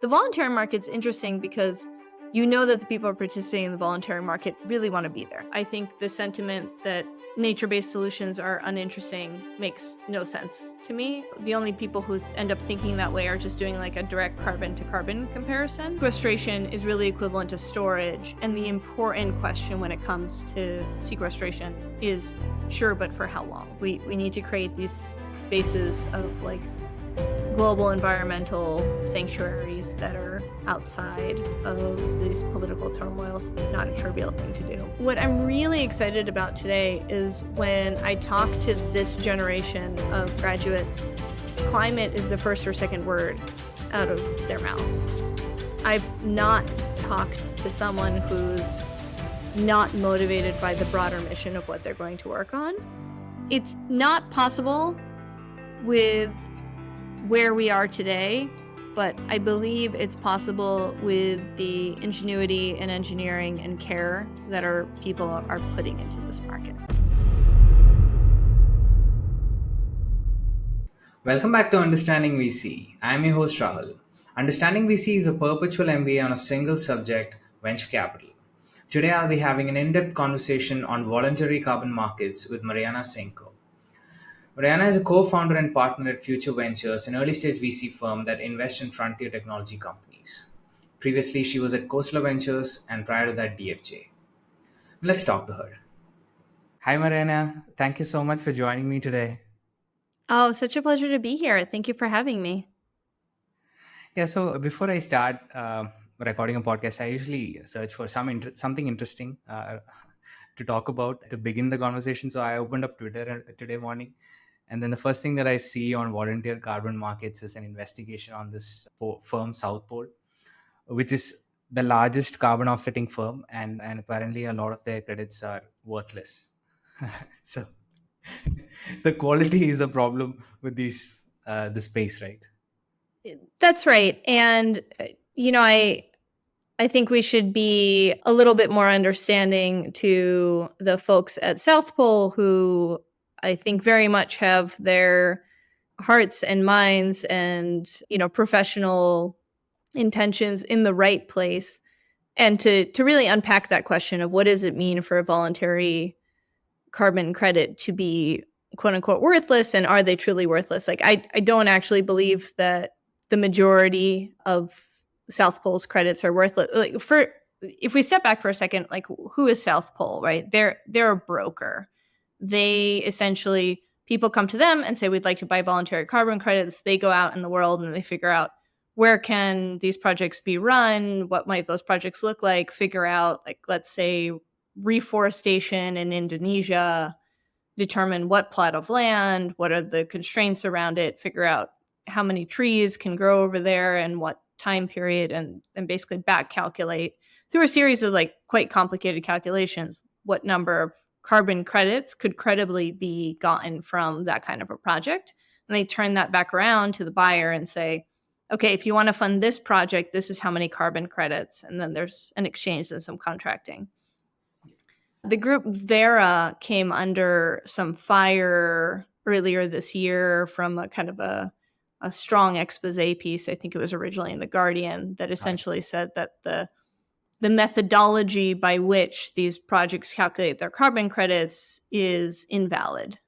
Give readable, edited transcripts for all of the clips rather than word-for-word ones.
The voluntary market's interesting because you know that the people who are participating in the voluntary market really want to be there. I think the sentiment that nature-based solutions are uninteresting makes no sense to me. The only people who end up thinking that way are just doing like a direct carbon-to-carbon comparison. Sequestration is really equivalent to storage, and the important question when it comes to sequestration is, sure, but for how long? We need to create these spaces of like global environmental sanctuaries that are outside of these political turmoils, not a trivial thing to do. What I'm really excited about today is when I talk to this generation of graduates, climate is the first or second word out of their mouth. I've not talked to someone who's not motivated by the broader mission of what they're going to work on. It's not possible with where we are today, but I believe it's possible with the ingenuity and engineering and care that our people are putting into this market. Welcome back to Understanding VC. I'm your host Rahul. Understanding VC is a perpetual MBA on a single subject, venture capital. Today I'll be having an in-depth conversation on voluntary carbon markets with Maryanna Saenko. Maryanna is a co-founder and partner at Future Ventures, an early-stage VC firm that invests in frontier technology companies. Previously, she was at Khosla Ventures and prior to that, DFJ. Let's talk to her. Hi, Maryanna. Thank you so much for joining me today. Oh, such a pleasure to be here. Thank you for having me. Yeah, so before I start recording a podcast, I usually search for something interesting to talk about to begin the conversation. So I opened up Twitter today morning. And then the first thing that I see on volunteer carbon markets is an investigation on this firm Southport, which is the largest carbon offsetting firm. And apparently a lot of their credits are worthless. So the quality is a problem with the space, right? That's right. And, I think we should be a little bit more understanding to the folks at Southport who I think very much have their hearts and minds and, professional intentions in the right place. And to really unpack that question of what does it mean for a voluntary carbon credit to be quote unquote worthless, and are they truly worthless? Like I don't actually believe that the majority of Southpole's credits are worthless. Like if we step back for a second, like who is Southpole, right? They're a broker. They essentially, people come to them and say, we'd like to buy voluntary carbon credits. They go out in the world and they figure out where can these projects be run? What might those projects look like? Figure out, like, let's say reforestation in Indonesia, determine what plot of land, what are the constraints around it, figure out how many trees can grow over there and what time period, and basically back calculate through a series of like quite complicated calculations what number of carbon credits could credibly be gotten from that kind of a project. And they turn that back around to the buyer and say, okay, if you want to fund this project, this is how many carbon credits. And then there's an exchange and some contracting. The group Vera came under some fire earlier this year from a kind of a strong expose piece. I think it was originally in The Guardian that essentially said that the methodology by which these projects calculate their carbon credits is invalid.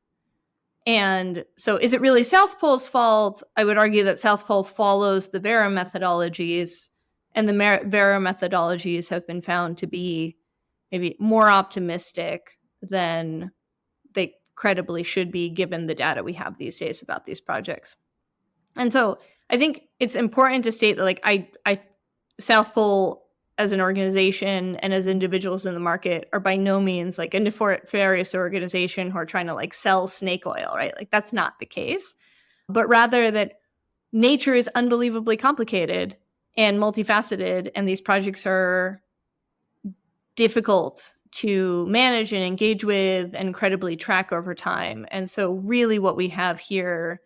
And so is it really Southpole's fault? I would argue that Southpole follows the Vera methodologies, and the Vera methodologies have been found to be maybe more optimistic than they credibly should be given the data we have these days about these projects. And so I think it's important to state that like I Southpole as an organization and as individuals in the market are by no means like a nefarious organization who are trying to like sell snake oil, right? Like that's not the case, but rather that nature is unbelievably complicated and multifaceted, and these projects are difficult to manage and engage with and credibly track over time. And so really what we have here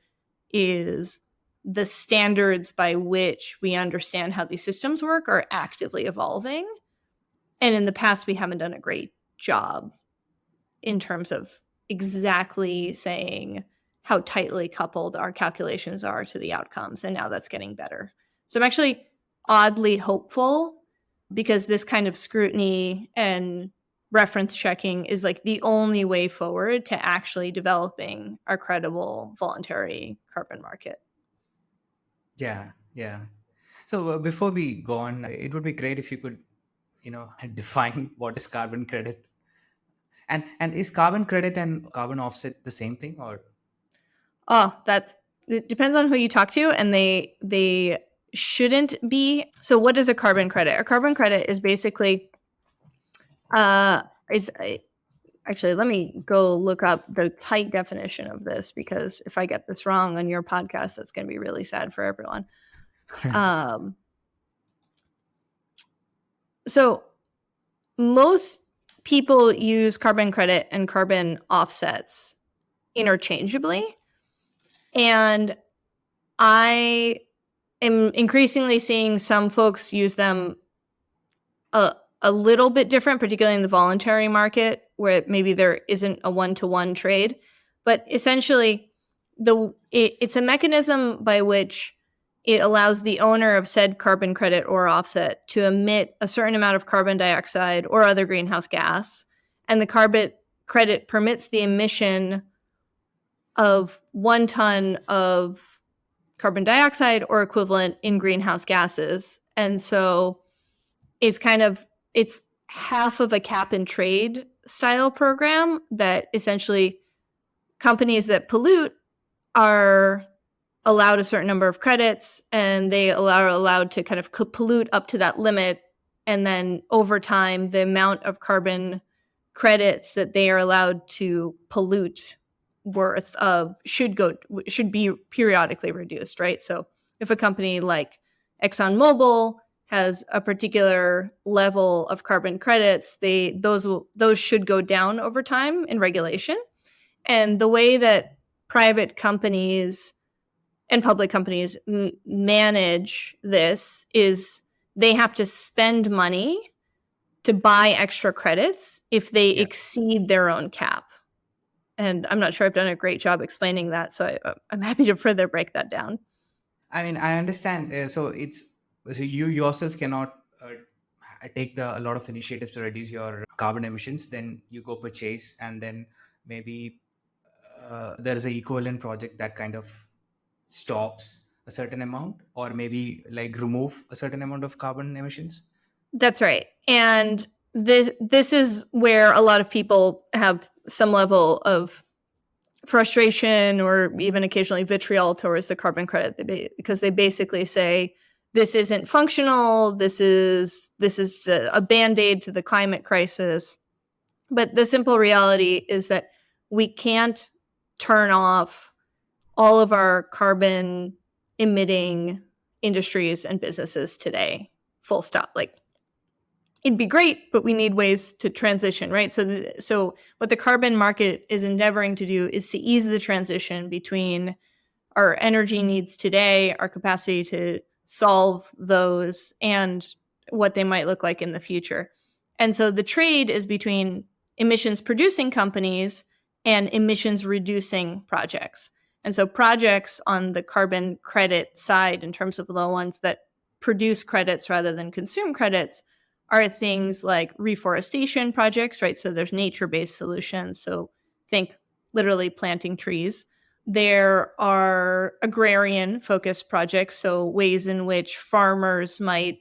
is the standards by which we understand how these systems work are actively evolving. And in the past, we haven't done a great job in terms of exactly saying how tightly coupled our calculations are to the outcomes. And now that's getting better. So I'm actually oddly hopeful because this kind of scrutiny and reference checking is like the only way forward to actually developing a credible voluntary carbon market. Yeah, yeah. So before we go on, it would be great if you could, define what is carbon credit, and is carbon credit and carbon offset the same thing, or? Oh, it depends on who you talk to, and they shouldn't be. So what is a carbon credit? A carbon credit is basically it's actually, let me go look up the tight definition of this, because if I get this wrong on your podcast, that's going to be really sad for everyone. So most people use carbon credit and carbon offsets interchangeably. And I am increasingly seeing some folks use them a little bit different, particularly in the voluntary market, where maybe there isn't a one-to-one trade. But essentially, it's a mechanism by which it allows the owner of said carbon credit or offset to emit a certain amount of carbon dioxide or other greenhouse gas. And the carbon credit permits the emission of 1 ton of carbon dioxide or equivalent in greenhouse gases. And so it's half of a cap and trade style program that essentially companies that pollute are allowed a certain number of credits, and they are allowed to kind of pollute up to that limit. And then over time, the amount of carbon credits that they are allowed to pollute worth of should be periodically reduced, right? So if a company like ExxonMobil has a particular level of carbon credits, those should go down over time in regulation. And the way that private companies and public companies manage this is they have to spend money to buy extra credits if they exceed their own cap. And I'm not sure I've done a great job explaining that, so I'm happy to further break that down. I mean, I understand. So you yourself cannot take a lot of initiatives to reduce your carbon emissions. Then you go purchase, and then maybe there is an equivalent project that kind of stops a certain amount, or maybe like remove a certain amount of carbon emissions. That's right. And this is where a lot of people have some level of frustration or even occasionally vitriol towards the carbon credit, because they basically say this isn't functional, this is a band-aid to the climate crisis. But the simple reality is that we can't turn off all of our carbon emitting industries and businesses today, full stop. Like, it'd be great, but we need ways to transition, right? So what the carbon market is endeavoring to do is to ease the transition between our energy needs today, our capacity to solve those, and what they might look like in the future. And so the trade is between emissions producing companies and emissions reducing projects. And so projects on the carbon credit side, in terms of the ones that produce credits rather than consume credits, are things like reforestation projects, right? So there's nature-based solutions. So think literally planting trees. There are agrarian-focused projects, so ways in which farmers might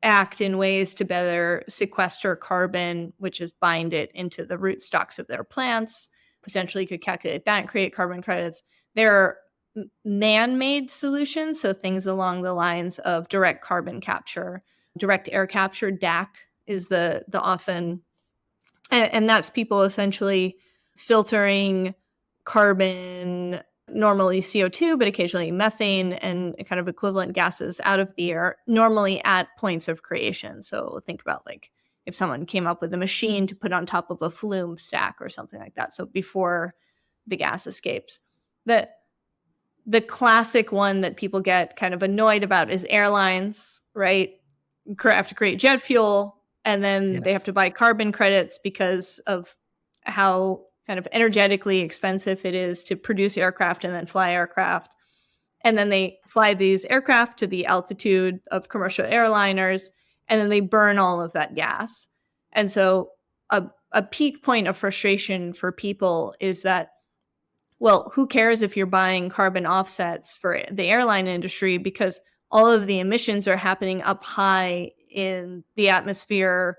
act in ways to better sequester carbon, which is bind it into the root stocks of their plants. Potentially you could calculate that and create carbon credits. There are man-made solutions, so things along the lines of direct carbon capture, direct air capture. DAC is the often, and that's people essentially filtering carbon, normally CO2, but occasionally methane and kind of equivalent gases out of the air, normally at points of creation. So think about like if someone came up with a machine to put on top of a flume stack or something like that. So before the gas escapes. The classic one that people get kind of annoyed about is airlines, right? Have to create jet fuel, and then they have to buy carbon credits because of how kind of energetically expensive it is to produce aircraft and then fly aircraft. And then they fly these aircraft to the altitude of commercial airliners, and then they burn all of that gas. And so a peak point of frustration for people is that, well, who cares if you're buying carbon offsets for the airline industry, because all of the emissions are happening up high in the atmosphere,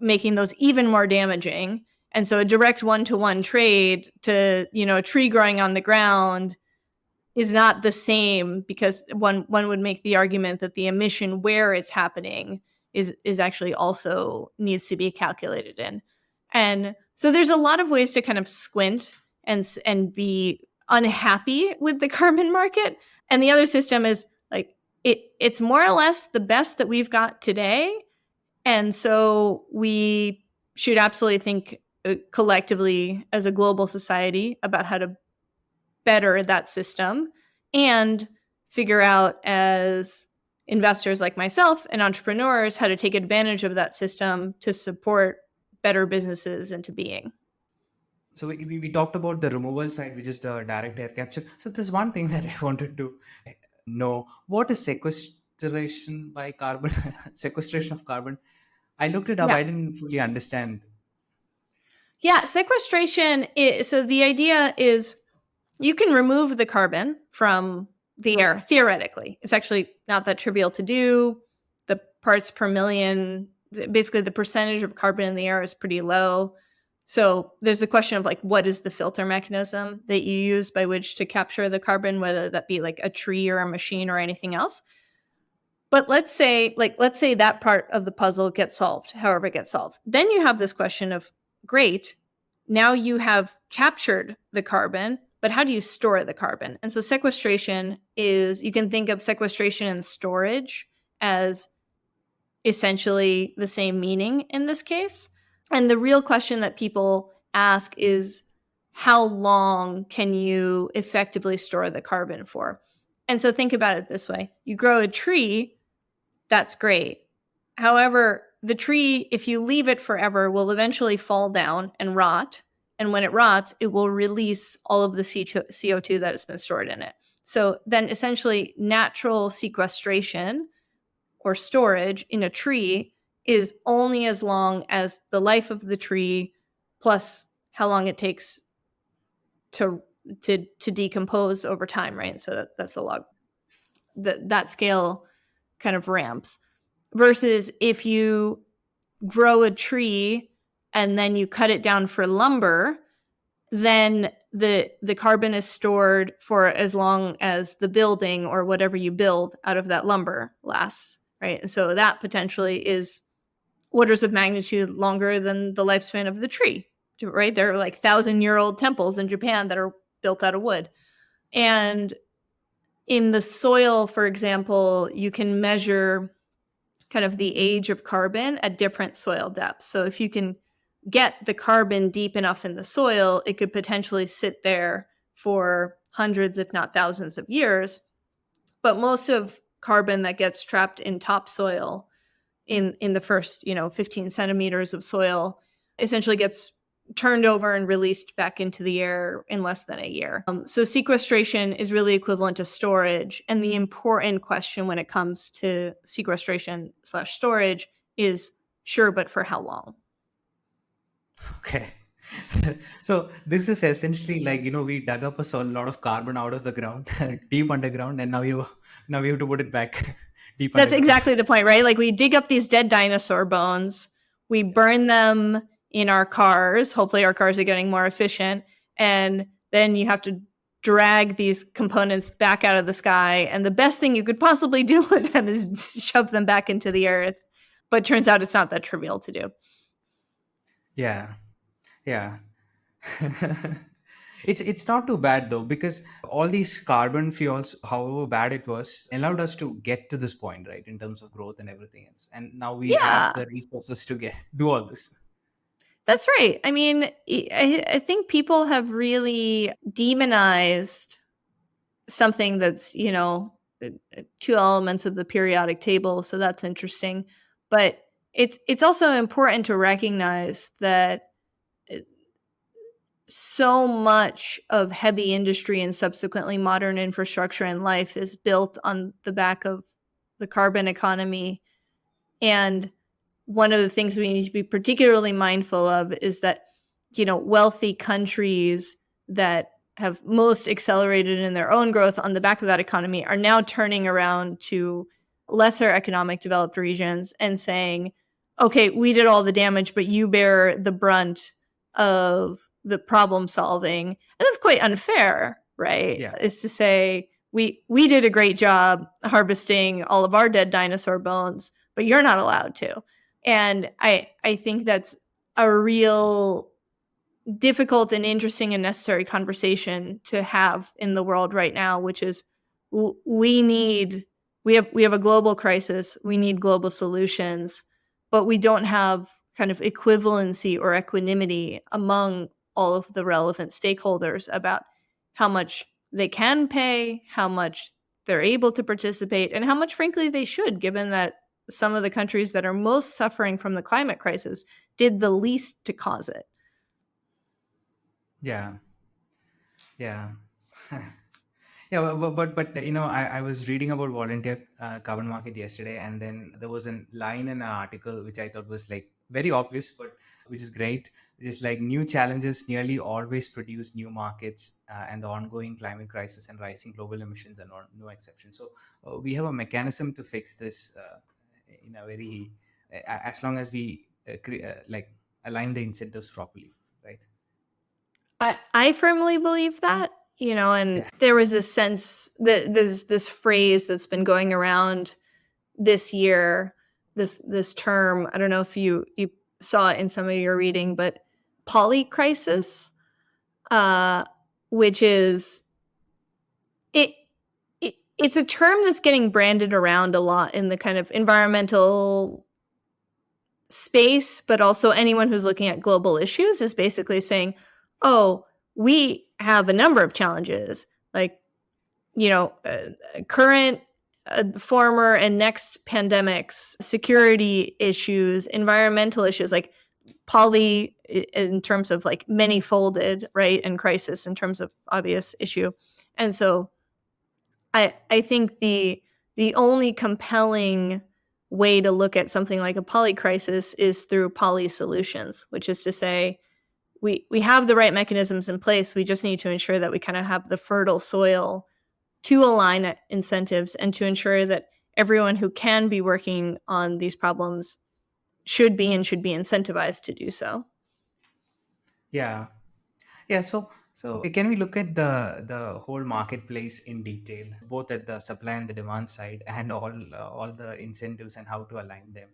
making those even more damaging. And so a direct one-to-one trade to, a tree growing on the ground is not the same, because one would make the argument that the emission where it's happening is actually also needs to be calculated in. And so there's a lot of ways to kind of squint and be unhappy with the carbon market. And the other system is like it's more or less the best that we've got today. And so we should absolutely think collectively as a global society about how to better that system and figure out as investors like myself and entrepreneurs how to take advantage of that system to support better businesses into being. So we talked about the removal side, which is the direct air capture. So there's one thing that I wanted to know: what is sequestration by carbon? Sequestration of carbon. I looked it up. Yeah. I didn't fully understand. Yeah, sequestration so the idea is you can remove the carbon from the air, theoretically. It's actually not that trivial to do. The parts per million, basically the percentage of carbon in the air is pretty low. So there's a question of like, what is the filter mechanism that you use by which to capture the carbon, whether that be like a tree or a machine or anything else. But let's say that part of the puzzle gets solved, however it gets solved. Then you have this question of, great, now you have captured the carbon, but how do you store the carbon? And so sequestration is, you can think of sequestration and storage as essentially the same meaning in this case. And the real question that people ask is, how long can you effectively store the carbon for? And so think about it this way. You grow a tree, that's great. However, the tree, if you leave it forever, will eventually fall down and rot. And when it rots, it will release all of the CO2 that has been stored in it. So then essentially natural sequestration or storage in a tree is only as long as the life of the tree plus how long it takes to decompose over time, right? So that's a log. That scale kind of ramps. Versus if you grow a tree and then you cut it down for lumber, then the carbon is stored for as long as the building or whatever you build out of that lumber lasts, right? And so that potentially is orders of magnitude longer than the lifespan of the tree, right? There are like 1,000-year-old temples in Japan that are built out of wood. And in the soil, for example, you can measure kind of the age of carbon at different soil depths. So if you can get the carbon deep enough in the soil, it could potentially sit there for hundreds, if not thousands of years. But most of carbon that gets trapped in topsoil in the first, 15 centimeters of soil essentially gets turned over and released back into the air in less than a year. So sequestration is really equivalent to storage. And the important question when it comes to sequestration/storage is, sure, but for how long? Okay. So this is essentially like, we dug up a lot of carbon out of the ground, deep underground, and now we have to put it back deep That's underground. exactly the point, right? Like we dig up these dead dinosaur bones, we burn them in our cars. Hopefully our cars are getting more efficient. And then you have to drag these components back out of the sky. And the best thing you could possibly do with them is shove them back into the earth. But turns out it's not that trivial to do. Yeah. Yeah. It's not too bad though, because all these carbon fuels, however bad it was, allowed us to get to this point, right, in terms of growth and everything else. And now we have Yeah, the resources to do all this. that's right. I mean, I think people have really demonized something that's, two elements of the periodic table. So that's interesting. But it's also important to recognize that so much of heavy industry and subsequently modern infrastructure and life is built on the back of the carbon economy. And one of the things we need to be particularly mindful of is that, wealthy countries that have most accelerated in their own growth on the back of that economy are now turning around to lesser economic developed regions and saying, okay, we did all the damage, but you bear the brunt of the problem solving. And that's quite unfair, right? Yeah. Is to say, we did a great job harvesting all of our dead dinosaur bones, but you're not allowed to. And I think that's a real difficult and interesting and necessary conversation to have in the world right now, which is we have a global crisis, we need global solutions, but we don't have kind of equivalency or equanimity among all of the relevant stakeholders about how much they can pay, how much they're able to participate, and how much frankly they should, given that some of the countries that are most suffering from the climate crisis did the least to cause it. Yeah. Yeah. Yeah, I was reading about volunteer carbon market yesterday, and then there was a line in an article which I thought was like very obvious, but which is great. It's like new challenges nearly always produce new markets, and the ongoing climate crisis and rising global emissions are no exception. So we have a mechanism to fix this in a very as long as we like align the incentives properly, right? I firmly believe that, and Yeah. there was this sense that there's this phrase that's been going around this year, this term. I don't know if you saw it in some of your reading, but polycrisis, uh, which is it, it's a term that's getting branded around a lot in the kind of environmental space, but also anyone who's looking at global issues is basically saying, oh, we have a number of challenges, like, current, former, and next pandemics, security issues, environmental issues, like poly in terms of like many folded, right? And crisis in terms of obvious issue. And so I think the only compelling way to look at something like a poly crisis is through poly solutions, which is to say we have the right mechanisms in place. We just need to ensure that we kind of have the fertile soil to align incentives and to ensure that everyone who can be working on these problems should be incentivized to do so. Yeah. Yeah, so can we look at the whole marketplace in detail, both at the supply and the demand side, and all the incentives and how to align them?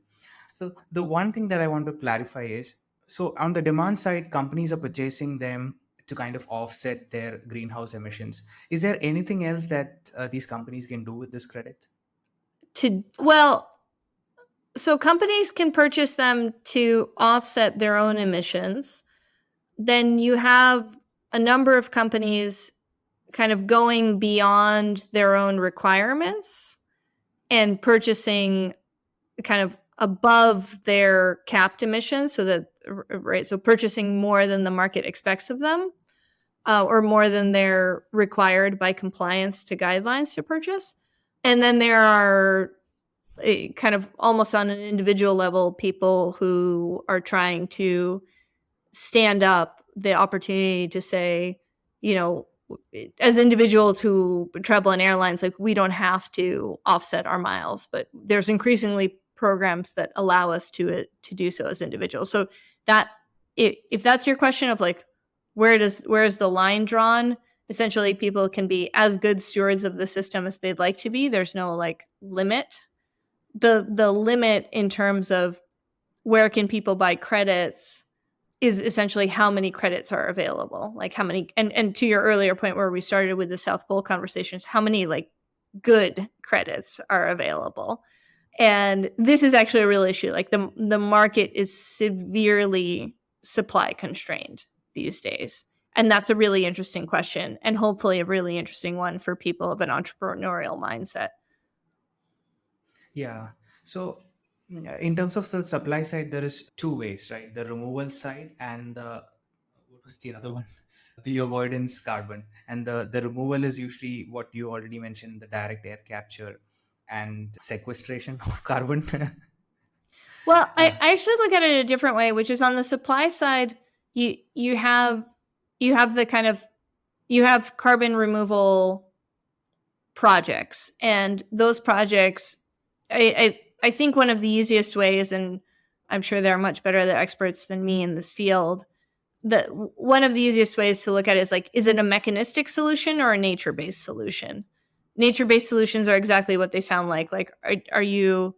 So the one thing that I want to clarify is, so on the demand side, companies are purchasing them to kind of offset their greenhouse emissions. Is there anything else that these companies can do with this credit? So companies can purchase them to offset their own emissions. Then you have a number of companies kind of going beyond their own requirements and purchasing kind of above their capped emissions, so that, right, so purchasing more than the market expects of them, or more than they're required by compliance to guidelines to purchase. And then there are kind of almost on an individual level people who are trying to stand up the opportunity to say, you know, as individuals who travel in airlines, like we don't have to offset our miles, but there's increasingly programs that allow us to do so as individuals. So that if that's your question of like where is the line drawn, essentially people can be as good stewards of the system as they'd like to be. There's no like limit. The limit in terms of where can people buy credits is essentially how many credits are available, like how many, and to your earlier point where we started with the South Pole conversations, how many like good credits are available. And this is actually a real issue. Like the market is severely supply constrained these days. And that's a really interesting question, and hopefully a really interesting one for people of an entrepreneurial mindset. Yeah. So in terms of the supply side, there is two ways, right? The removal side and the what was the other one? the avoidance carbon, and the removal is usually what you already mentioned, the direct air capture and sequestration of carbon. Well, uh, I actually look at it a different way, which is on the supply side, you have the kind of you have carbon removal projects, and those projects, I think one of the easiest ways, and I'm sure there are much better experts than me in this field, that one of the easiest ways to look at it is like, is it a mechanistic solution or a nature-based solution? Nature-based solutions are exactly what they sound like. Like, are you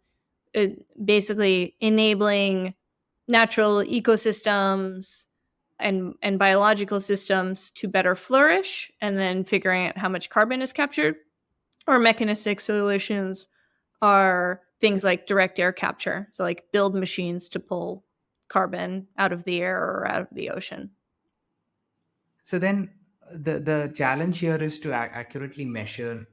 uh, basically enabling natural ecosystems and biological systems to better flourish, and then figuring out how much carbon is captured? Or mechanistic solutions are things like direct air capture, so like build machines to pull carbon out of the air or out of the ocean. so then the challenge here is to accurately measure,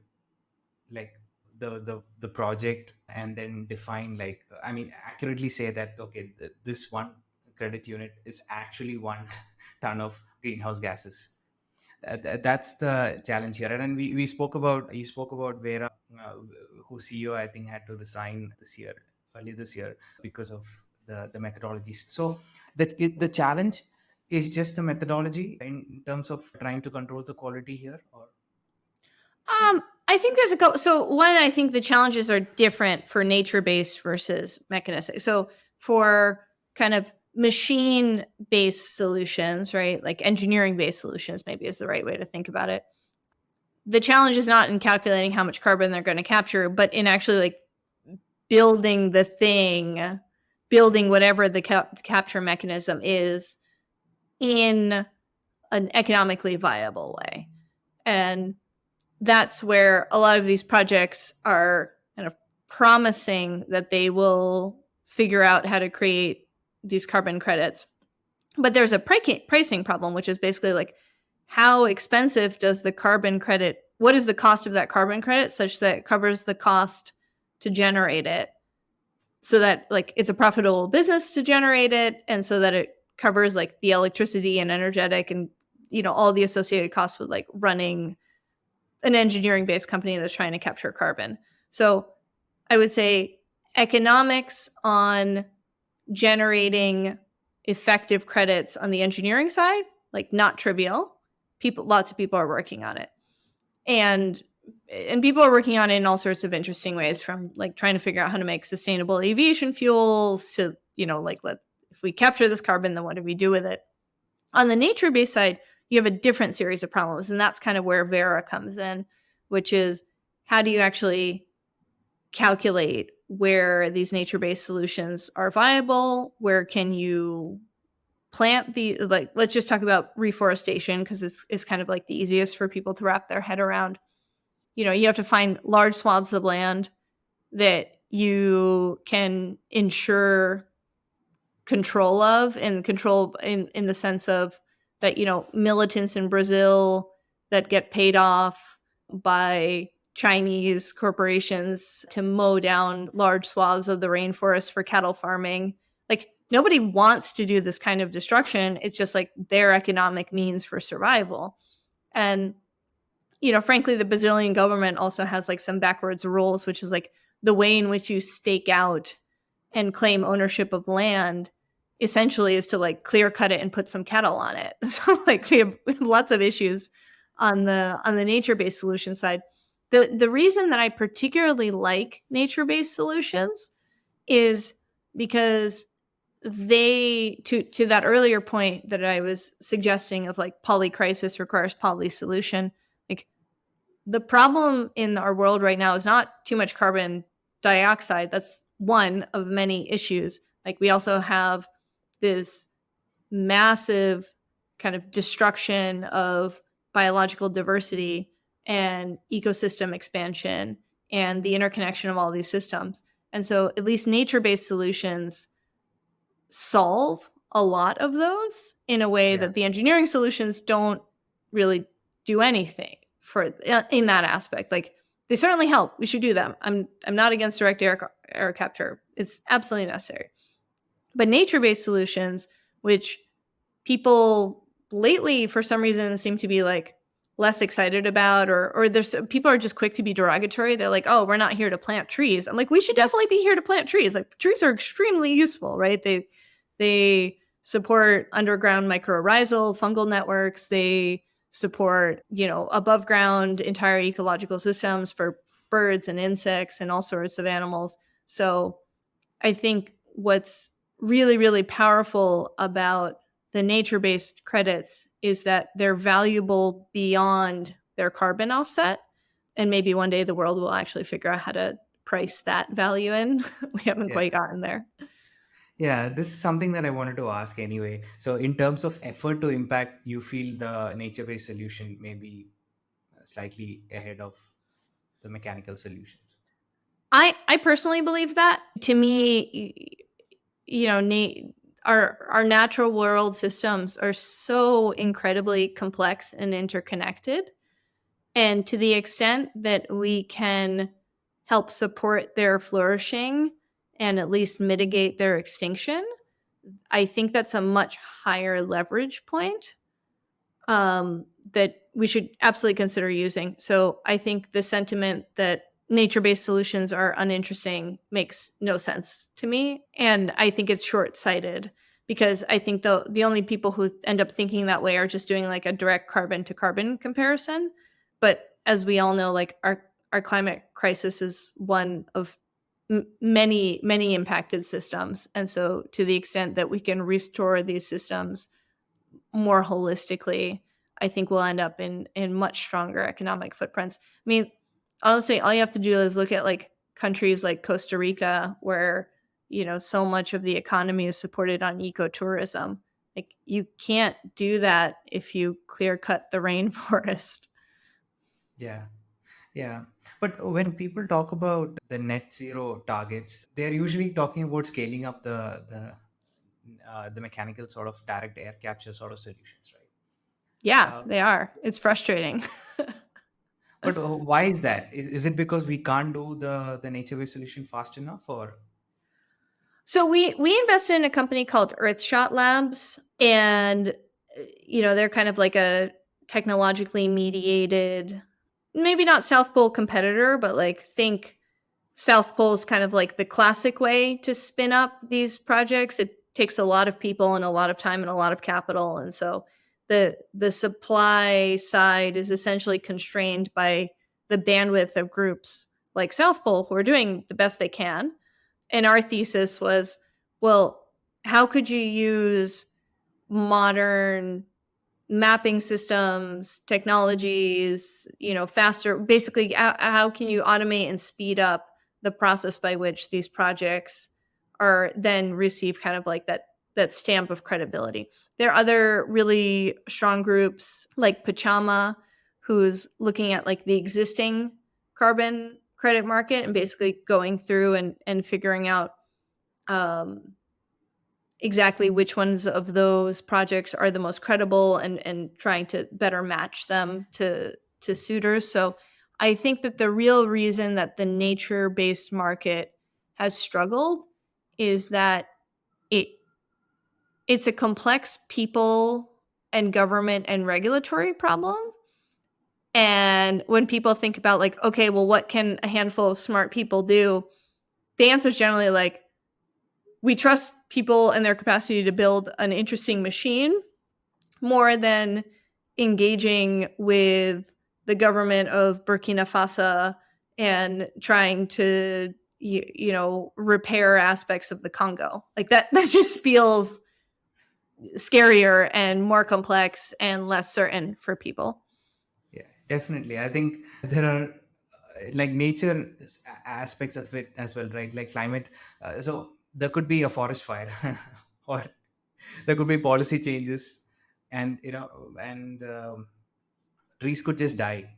like, the project, and then define, like, I mean, accurately say that, okay, this one credit unit is actually 1 ton of greenhouse gases. That's the challenge here. And then we spoke about, you spoke about Vera, whose CEO I think had to resign early this year, because of the methodologies. So the challenge is just the methodology in terms of trying to control the quality here, or? I think there's a couple. So one, I think the challenges are different for nature-based versus mechanistic. So for kind of machine-based solutions, right? Like engineering-based solutions, maybe is the right way to think about it. The challenge is not in calculating how much carbon they're going to capture, but in actually like building the thing, building whatever the capture mechanism is in an economically viable way. And that's where a lot of these projects are kind of promising that they will figure out how to create these carbon credits. But there's a pricing problem, which is basically like, how expensive does the carbon credit, what is the cost of that carbon credit such that it covers the cost to generate it, so that like it's a profitable business to generate it, and so that it covers like the electricity and energetic and all the associated costs with like running an engineering based company that's trying to capture carbon. So I would say economics on generating effective credits on the engineering side, like not trivial. Lots of people are working on it. And people are working on it in all sorts of interesting ways, from like trying to figure out how to make sustainable aviation fuels to, like, if we capture this carbon, then what do we do with it? On the nature-based side, you have a different series of problems, and that's kind of where Vera comes in, which is, how do you actually calculate where these nature-based solutions are viable? Where can you plant like, let's just talk about reforestation, because it's kind of like the easiest for people to wrap their head around. You have to find large swaths of land that you can ensure control of, and control in the sense of that, militants in Brazil that get paid off by Chinese corporations to mow down large swaths of the rainforest for cattle farming. Like, nobody wants to do this kind of destruction. It's just like their economic means for survival. And frankly, the Brazilian government also has like some backwards rules, which is like the way in which you stake out and claim ownership of land essentially is to like clear cut it and put some cattle on it. So like we have lots of issues on the nature-based solution side. The reason that I particularly like nature-based solutions is because they, to that earlier point that I was suggesting of like polycrisis requires polysolution. Like, the problem in our world right now is not too much carbon dioxide. That's one of many issues. Like, we also have this massive kind of destruction of biological diversity and ecosystem expansion and the interconnection of all these systems. And so at least nature-based solutions solve a lot of those in a way that the engineering solutions don't really do anything for in that aspect. Like, they certainly help. We should do them. I'm not against direct air capture. It's absolutely necessary. But nature-based solutions, which people lately, for some reason, seem to be like less excited about, or there's people are just quick to be derogatory. They're like, oh, we're not here to plant trees. I'm like, we should definitely be here to plant trees. Like trees are extremely useful, right? They support underground mycorrhizal fungal networks. They support, above ground entire ecological systems for birds and insects and all sorts of animals. So I think what's really, really powerful about the nature-based credits is that they're valuable beyond their carbon offset. And maybe one day the world will actually figure out how to price that value in. We haven't Yeah. quite gotten there. Yeah, this is something that I wanted to ask anyway. So, in terms of effort to impact, you feel the nature based solution may be slightly ahead of the mechanical solutions. I personally believe that. To me, our natural world systems are so incredibly complex and interconnected. And to the extent that we can help support their flourishing and at least mitigate their extinction, I think that's a much higher leverage point that we should absolutely consider using. So I think the sentiment that nature-based solutions are uninteresting makes no sense to me, and I think it's short-sighted because I think the only people who end up thinking that way are just doing like a direct carbon to carbon comparison. But as we all know, like our climate crisis is one of many impacted systems, and so to the extent that we can restore these systems more holistically, I think we'll end up in much stronger economic footprints. I mean, honestly, all you have to do is look at like countries like Costa Rica, where so much of the economy is supported on ecotourism. Like you can't do that if you clear cut the rainforest. Yeah. Yeah. But when people talk about the net zero targets, they're usually talking about scaling up the mechanical sort of direct air capture sort of solutions, right? Yeah, Uh, they are. It's frustrating. but why is that? Is it because we can't do the nature based solution fast enough, or? So we invested in a company called Earthshot Labs, and they're kind of like a technologically mediated, maybe not South Pole competitor, but like think South Pole is kind of like the classic way to spin up these projects. It takes a lot of people and a lot of time and a lot of capital, and so the supply side is essentially constrained by the bandwidth of groups like South Pole who are doing the best they can. And our thesis was, well, how could you use modern mapping systems, technologies, faster, basically how can you automate and speed up the process by which these projects are then receive kind of like that stamp of credibility. There are other really strong groups like Pachama, who's looking at like the existing carbon credit market and basically going through and figuring out exactly which ones of those projects are the most credible and trying to better match them to suitors. So I think that the real reason that the nature-based market has struggled is that it it's a complex people and government and regulatory problem. And when people think about like, okay, well, what can a handful of smart people do? The answer is generally like, we trust people and their capacity to build an interesting machine more than engaging with the government of Burkina Faso and trying to repair aspects of the Congo. Like that just feels scarier and more complex and less certain for people. Yeah, definitely. I think there are like nature aspects of it as well, right? Like climate. So there could be a forest fire, or there could be policy changes, and trees could just die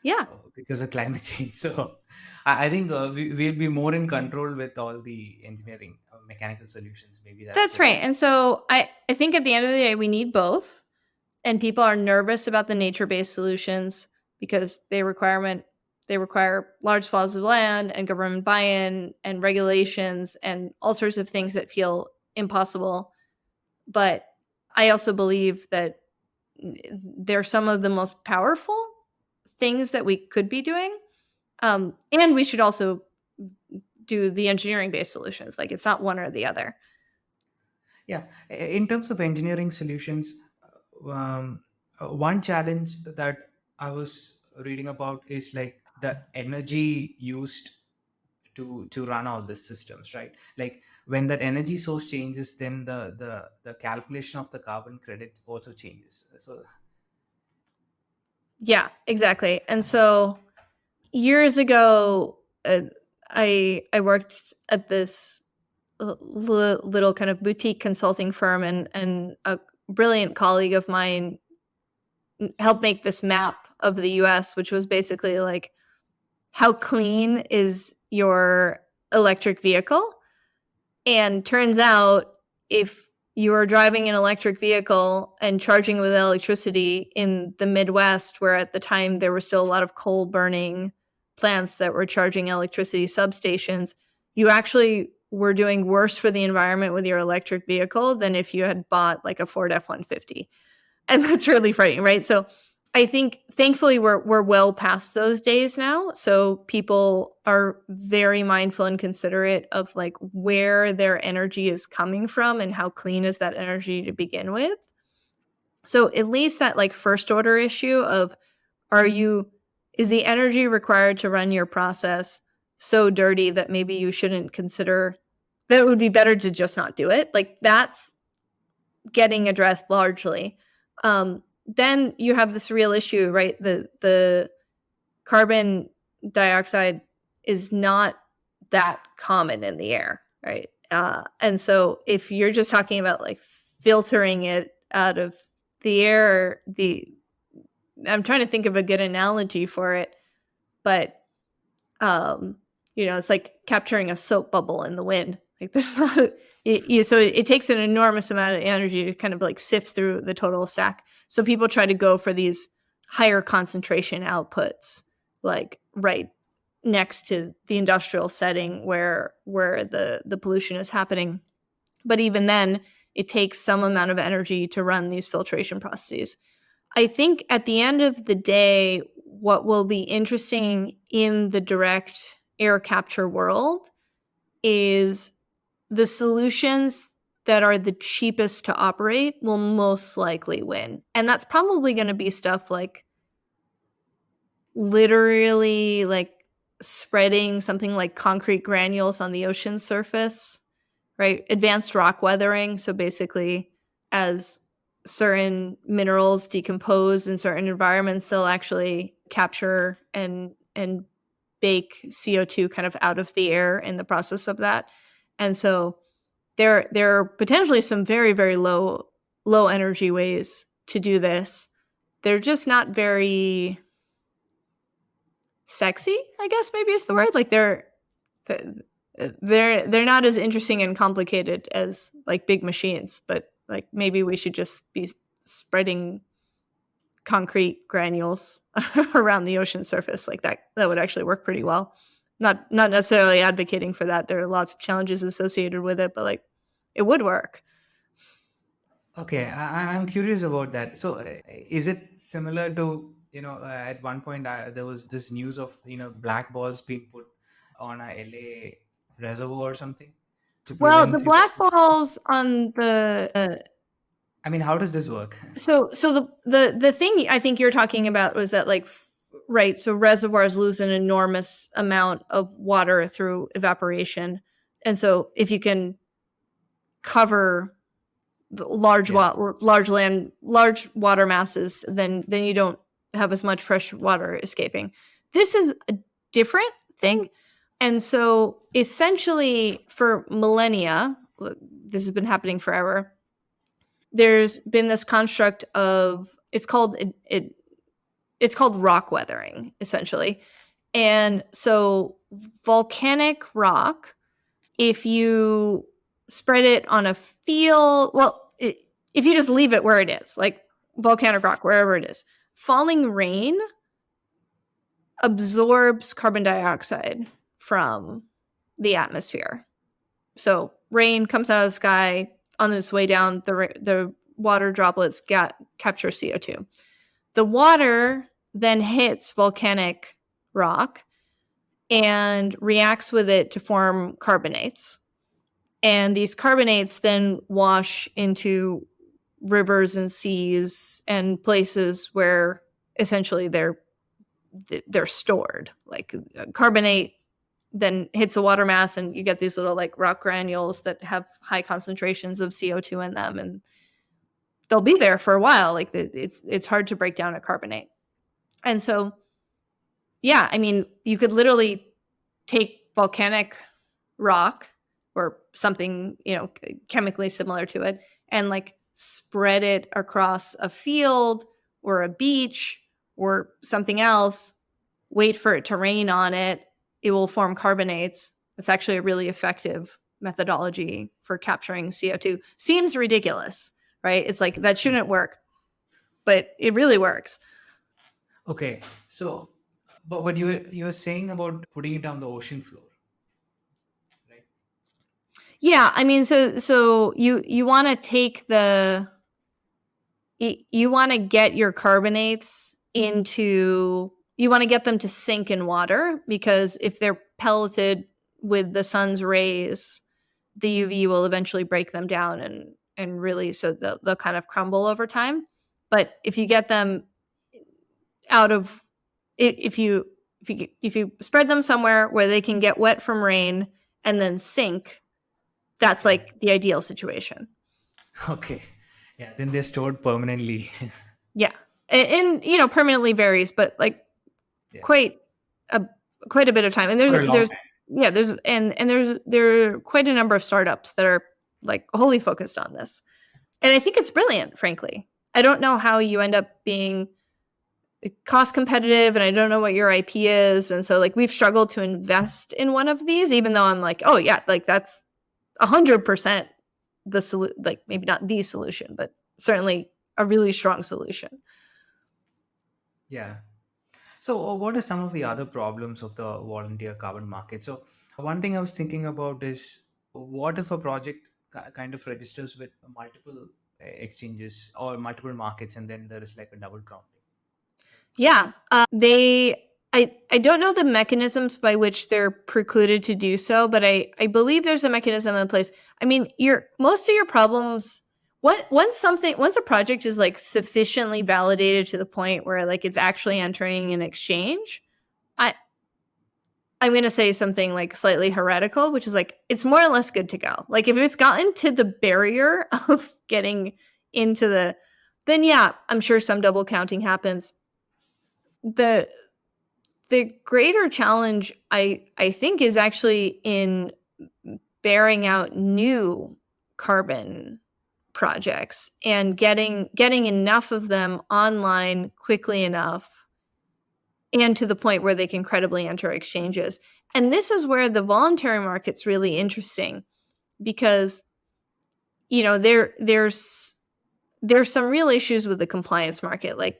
Yeah. because of climate change. So I think we'll be more in control with all the engineering, mechanical solutions. Maybe that's That's the. right. And so I think at the end of the day, we need both. And people are nervous about the nature-based solutions because they require large swaths of land and government buy-in and regulations and all sorts of things that feel impossible. But I also believe that they're some of the most powerful things that we could be doing. And we should also do the engineering-based solutions. Like, it's not one or the other. Yeah, in terms of engineering solutions, one challenge that I was reading about is like the energy used to run all these systems, right? Like when that energy source changes, then the calculation of the carbon credit also changes. So Yeah, exactly. And so years ago, I worked at this little kind of boutique consulting firm, and a brilliant colleague of mine helped make this map of the US, which was basically like, how clean is your electric vehicle? And turns out, if you are driving an electric vehicle and charging with electricity in the Midwest, where at the time there were still a lot of coal burning plants that were charging electricity substations, you actually were doing worse for the environment with your electric vehicle than if you had bought like a Ford F-150. And that's really frightening, right? So I think thankfully we're well past those days now. So people are very mindful and considerate of like where their energy is coming from and how clean is that energy to begin with. So at least that like first order issue of, is the energy required to run your process so dirty that maybe you shouldn't consider, that it would be better to just not do it? Like, that's getting addressed largely. Then you have this real issue, right? The carbon dioxide is not that common in the air, right? And so if you're just talking about like filtering it out of the air, I'm trying to think of a good analogy for it, but it's like capturing a soap bubble in the wind. Like, there's not so it takes an enormous amount of energy to kind of like sift through the total stack. So people try to go for these higher concentration outputs, like right next to the industrial setting where the pollution is happening. But even then, it takes some amount of energy to run these filtration processes. I think at the end of the day, what will be interesting in the direct air capture world is the solutions that are the cheapest to operate will most likely win. And that's probably going to be stuff like literally like spreading something like concrete granules on the ocean surface, right? Advanced rock weathering. So basically, as certain minerals decompose in certain environments, they'll actually capture and bake CO2 kind of out of the air in the process of that. And so there are potentially some very, very low energy ways to do this. They're just not very sexy, I guess maybe is the word. Like, they're not as interesting and complicated as like big machines, but like maybe we should just be spreading concrete granules around the ocean surface. Like, that would actually work pretty well. Not necessarily advocating for that. There are lots of challenges associated with it, but like, it would work. okay, I'm curious about that. So is it similar to, at one point there was this news of, black balls being put on a LA reservoir or something to Well, prevent the black balls on I mean, how does this work? so the thing I think you're talking about was that, like, right, so reservoirs lose an enormous amount of water through evaporation. And so if you can cover the large water masses, then you don't have as much fresh water escaping. This is a different thing. And so essentially for millennia, this has been happening forever, there's been this construct of, it's called rock weathering, essentially. And so volcanic rock, if you spread it on a field, if you just leave it where it is, like volcanic rock, wherever it is, falling rain absorbs carbon dioxide from the atmosphere. So rain comes out of the sky, on its way down, the water droplets capture CO2. The water then hits volcanic rock and reacts with it to form carbonates. And these carbonates then wash into rivers and seas and places where essentially they're stored. Like carbonate then hits a water mass and you get these little like rock granules that have high concentrations of CO2 in them, and they'll be there for a while. Like it's hard to break down a carbonate. And so, yeah, I mean, you could literally take volcanic rock or something, chemically similar to it, and like spread it across a field or a beach or something else, wait for it to rain on it. It will form carbonates. It's actually a really effective methodology for capturing CO2. Seems ridiculous, right? It's like that shouldn't work, but it really works. Okay, so but what you were saying about putting it on the ocean floor, right? Yeah, I mean, so you want to take you want to get your carbonates into, you want to get them to sink in water, because if they're pelleted with the sun's rays, the UV will eventually break them down and really, so they'll kind of crumble over time. But if you get them out of, if you spread them somewhere where they can get wet from rain and then sink, that's like the ideal situation. Okay, yeah, then they're stored permanently. Yeah, and permanently varies, but like quite a bit of time. And there's there are quite a number of startups that are like wholly focused on this, and I think it's brilliant. Frankly, I don't know how you end up being cost competitive, and I don't know what your IP is, and so like we've struggled to invest in one of these, even though I'm like, oh yeah, like that's 100% the solution. Like maybe not the solution, but certainly a really strong solution. Yeah. So, what are some of the other problems of the volunteer carbon market? So, one thing I was thinking about is, what if a project kind of registers with multiple exchanges or multiple markets, and then there is like a double counting? Yeah. I don't know the mechanisms by which they're precluded to do so, but I believe there's a mechanism in place. I mean, most of your problems, once a project is like sufficiently validated to the point where like it's actually entering an exchange, I'm going to say something like slightly heretical, which is like it's more or less good to go. Like if it's gotten to the barrier of getting into then yeah, I'm sure some double counting happens. The greater challenge I think is actually in bearing out new carbon projects and getting enough of them online quickly enough and to the point where they can credibly enter exchanges. And this is where the voluntary market's really interesting, because there's some real issues with the compliance market. Like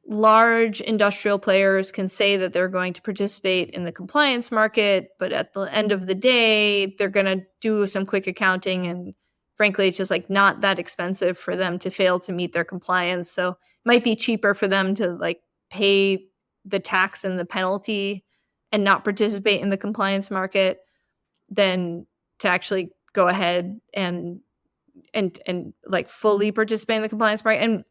large industrial players can say that they're going to participate in the compliance market, but at the end of the day, they're going to do some quick accounting, and frankly, it's just like not that expensive for them to fail to meet their compliance. So it might be cheaper for them to like pay the tax and the penalty and not participate in the compliance market than to actually go ahead and like fully participate in the compliance market. And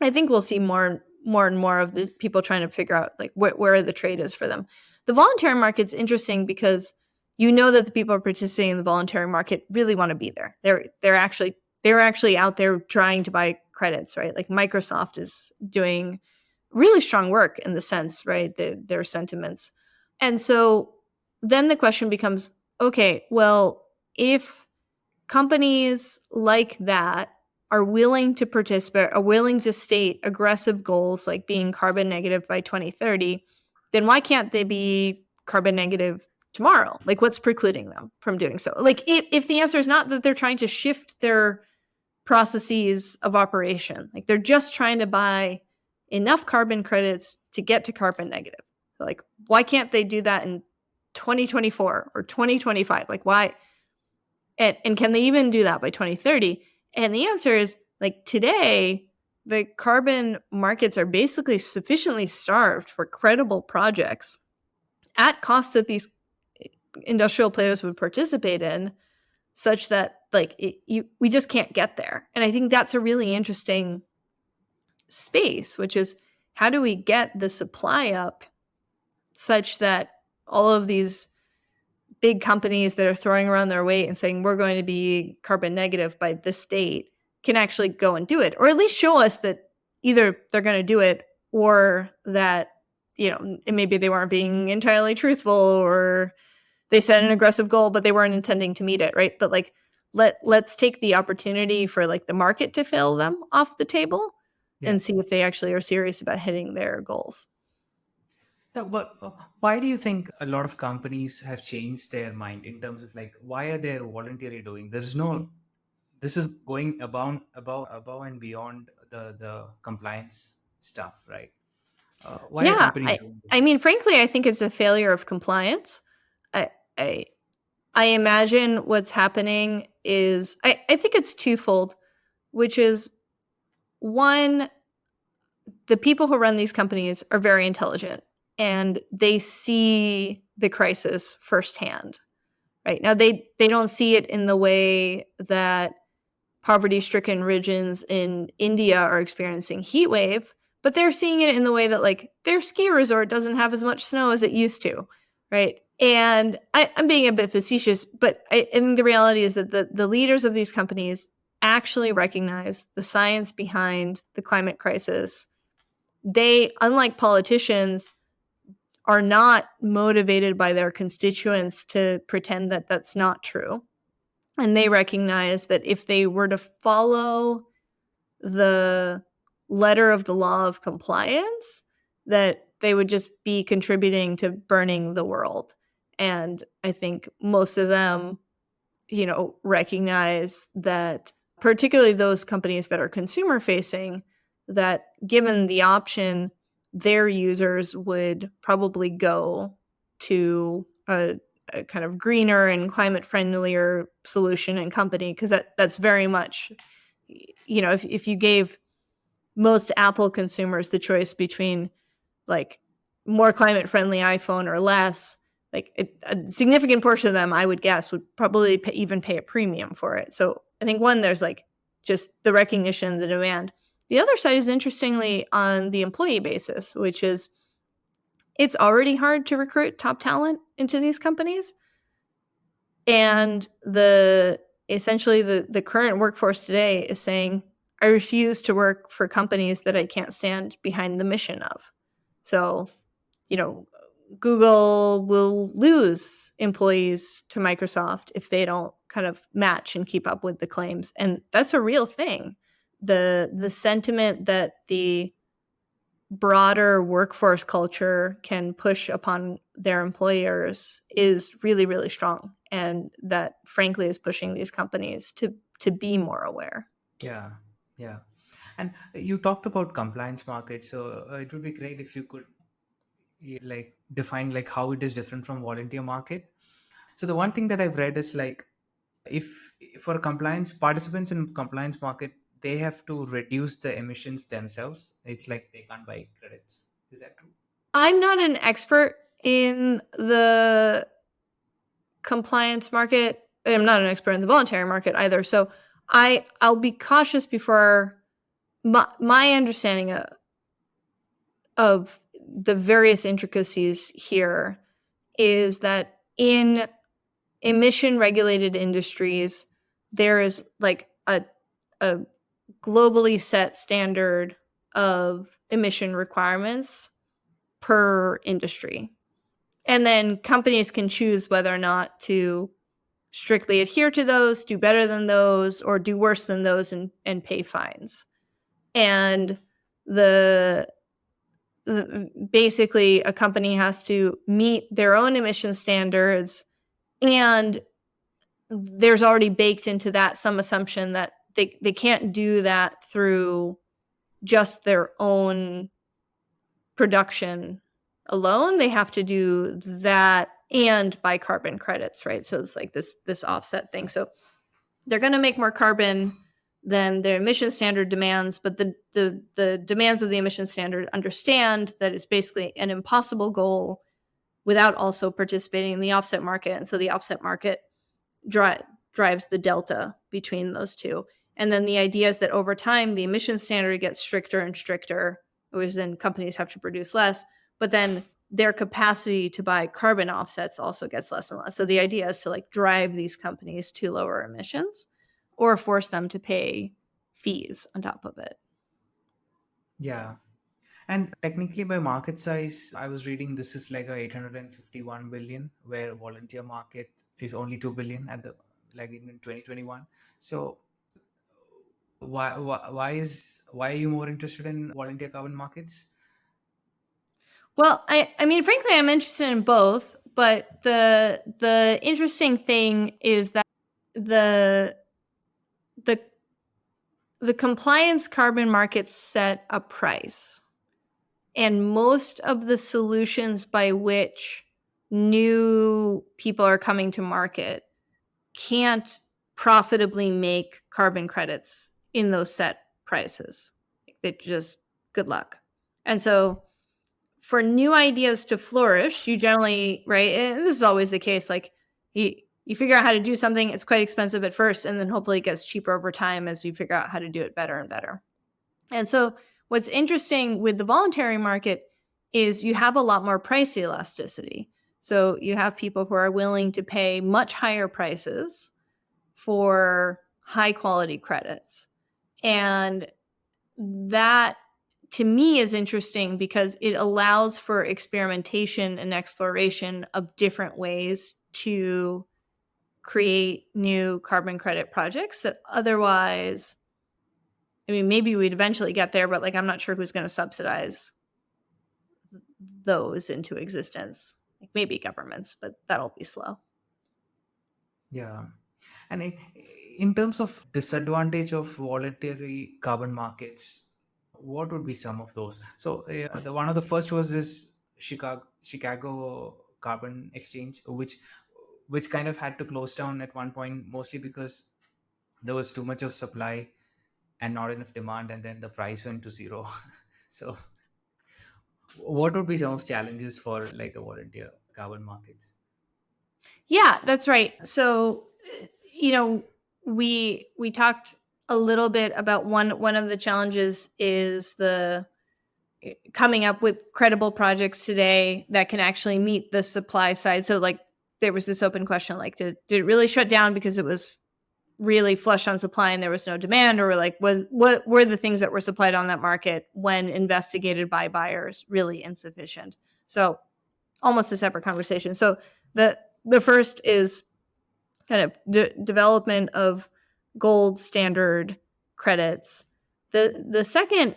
I think we'll see more and more of the people trying to figure out like where the trade is for them. The voluntary market's interesting because that the people participating in the voluntary market really want to be there. They're actually out there trying to buy credits, right? Like Microsoft is doing really strong work in the sense, right? Their sentiments. And so then the question becomes, okay, well, if companies like that are willing to participate, are willing to state aggressive goals like being carbon negative by 2030, then why can't they be carbon negative tomorrow? Like what's precluding them from doing so? Like if the answer is not that they're trying to shift their processes of operation, like they're just trying to buy enough carbon credits to get to carbon negative. Like why can't they do that in 2024 or 2025? Like why? And can they even do that by 2030? And the answer is like today, the carbon markets are basically sufficiently starved for credible projects at cost that these industrial players would participate in, such that like we just can't get there. And I think that's a really interesting space, which is how do we get the supply up such that all of these big companies that are throwing around their weight and saying we're going to be carbon negative by this date can actually go and do it, or at least show us that either they're going to do it or that, maybe they weren't being entirely truthful, or they set an aggressive goal but they weren't intending to meet it, right? But like let's take the opportunity for like the market to fail them off the table and see if they actually are serious about hitting their goals. Yeah, but why do you think a lot of companies have changed their mind in terms of like why are they voluntarily doing? There's no, this is going above and beyond the compliance stuff, right? Why are companies doing this? I mean, frankly, I think it's a failure of compliance. I imagine what's happening is I think it's twofold, which is one, the people who run these companies are very intelligent and they see the crisis firsthand. Right now, they don't see it in the way that poverty-stricken regions in India are experiencing heat wave, but they're seeing it in the way that like their ski resort doesn't have as much snow as it used to, right? And I'm being a bit facetious, but I think the reality is that the leaders of these companies actually recognize the science behind the climate crisis. They, unlike politicians, are not motivated by their constituents to pretend that that's not true. And they recognize that if they were to follow the letter of the law of compliance, that they would just be contributing to burning the world. And I think most of them, recognize that, particularly those companies that are consumer facing, that given the option, their users would probably go to a kind of greener and climate friendlier solution and company, because that's very much, if you gave most Apple consumers the choice between like more climate friendly iPhone or less, like a significant portion of them, I would guess, would probably even pay a premium for it. So I think one, there's like just the recognition, the demand. The other side is interestingly on the employee basis, which is it's already hard to recruit top talent into these companies. And essentially the current workforce today is saying, I refuse to work for companies that I can't stand behind the mission of. So, Google will lose employees to Microsoft if they don't kind of match and keep up with the claims. And that's a real thing. The sentiment that the broader workforce culture can push upon their employers is really, really strong. And that, frankly, is pushing these companies to be more aware. Yeah. And you talked about compliance markets, so it would be great if you could like define like how it is different from volunteer market. So the one thing that I've read is like if for compliance participants in compliance market, they have to reduce the emissions themselves. It's like they can't buy credits. Is that true? I'm not an expert in the compliance market. I'm not an expert in the voluntary market either. So I'll be cautious before my understanding of the various intricacies here is that in emission regulated industries, there is like a globally set standard of emission requirements per industry. And then companies can choose whether or not to strictly adhere to those, do better than those, or do worse than those and pay fines. And basically a company has to meet their own emission standards, and there's already baked into that some assumption that they can't do that through just their own production alone. They have to do that and buy carbon credits, right? So it's like this offset thing. So they're going to make more carbon than the emission standard demands, but the demands of the emission standard understand that it's basically an impossible goal without also participating in the offset market. And so the offset market drives the delta between those two. And then the idea is that over time, the emission standard gets stricter and stricter, which then companies have to produce less, but then their capacity to buy carbon offsets also gets less and less. So the idea is to like drive these companies to lower emissions or force them to pay fees on top of it. Yeah. And technically, by market size, I was reading this is like a 851 billion, where volunteer market is only 2 billion at the like in 2021. So why are you more interested in volunteer carbon markets? Well, I mean, frankly, I'm interested in both, but the interesting thing is that the the the compliance carbon markets set a price, and most of the solutions by which new people are coming to market can't profitably make carbon credits in those set prices. It just, good luck. And so for new ideas to flourish, you generally, right, and this is always the case, like you figure out how to do something, it's quite expensive at first, and then hopefully it gets cheaper over time as you figure out how to do it better and better. And so what's interesting with the voluntary market is you have a lot more price elasticity. So you have people who are willing to pay much higher prices for high quality credits. And that to me is interesting because it allows for experimentation and exploration of different ways to create new carbon credit projects that otherwise, I mean, maybe we'd eventually get there, but like I'm not sure who's going to subsidize those into existence. Like maybe governments, but that'll be slow. Yeah. And in terms of disadvantage of voluntary carbon markets, what would be some of those? So the one of the first was this Chicago Carbon Exchange, which kind of had to close down at one point, mostly because there was too much of supply and not enough demand, and then the price went to zero. So what would be some of challenges for like a volunteer carbon markets? Yeah, that's right. So, you know, we talked a little bit about one of the challenges is the coming up with credible projects today that can actually meet the supply side. So like there was this open question like did it really shut down because it was really flush on supply and there was no demand, or like what were the things that were supplied on that market when investigated by buyers really insufficient? So almost a separate conversation. So the first is kind of development of gold standard credits. The second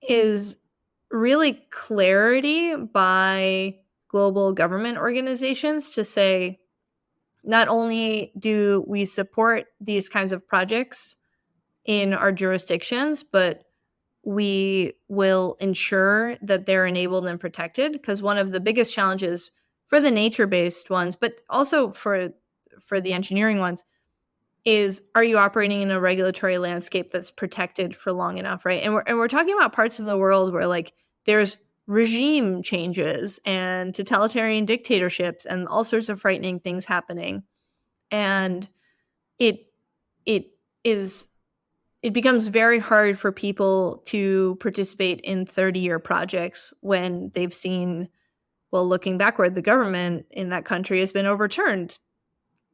is really clarity by global government organizations to say not only do we support these kinds of projects in our jurisdictions, but we will ensure that they're enabled and protected. Because one of the biggest challenges for the nature-based ones, but also for the engineering ones, is are you operating in a regulatory landscape that's protected for long enough, right? And we're talking about parts of the world where like there's regime changes and totalitarian dictatorships and all sorts of frightening things happening. And it is it becomes very hard for people to participate in 30-year projects when they've seen, well, looking backward, the government in that country has been overturned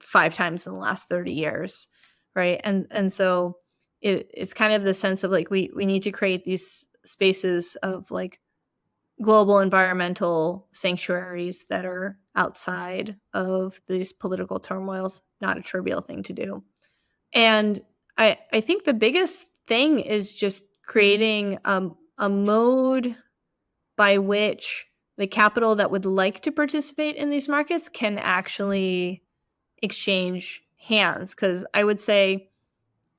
5 times in the last 30 years, right? And so it's kind of the sense of like we need to create these spaces of like global environmental sanctuaries that are outside of these political turmoils. Not a trivial thing to do. And I think the biggest thing is just creating a mode by which the capital that would like to participate in these markets can actually exchange hands. Because I would say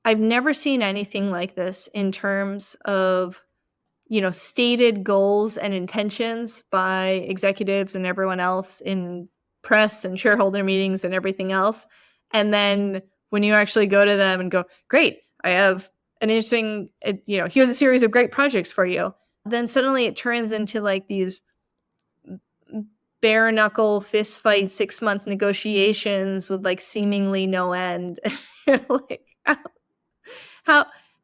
I've never seen anything like this in terms of, you know, stated goals and intentions by executives and everyone else in press and shareholder meetings and everything else. And then when you actually go to them and go, great, I have an interesting, here's a series of great projects for you. Then suddenly it turns into like these bare knuckle fist fight 6-month negotiations with like seemingly no end. Like,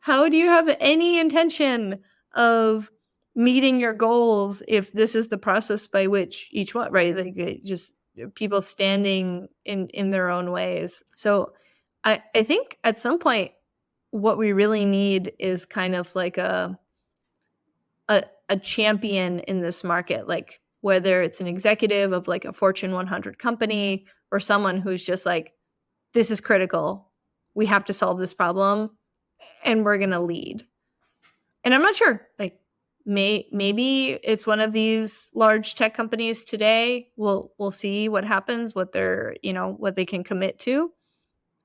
how do you have any intention of meeting your goals if this is the process by which each one, right? Like, just people standing in their own ways. So I think at some point what we really need is kind of like a champion in this market, like whether it's an executive of like a Fortune 100 company or someone who's just like, this is critical. We have to solve this problem and we're going to lead. And I'm not sure, like maybe it's one of these large tech companies today. We'll see what happens, what they're, what they can commit to.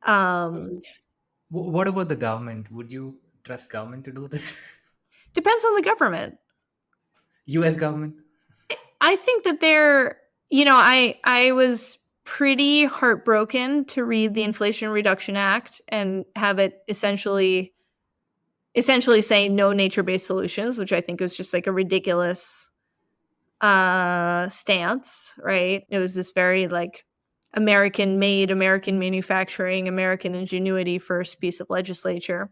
What about the government? Would you trust government to do this? Depends on the government. US government? I think that I was pretty heartbroken to read the Inflation Reduction Act and have it essentially say no nature-based solutions, which I think was just like a ridiculous stance, right? It was this very like American made, American manufacturing, American ingenuity first piece of legislature.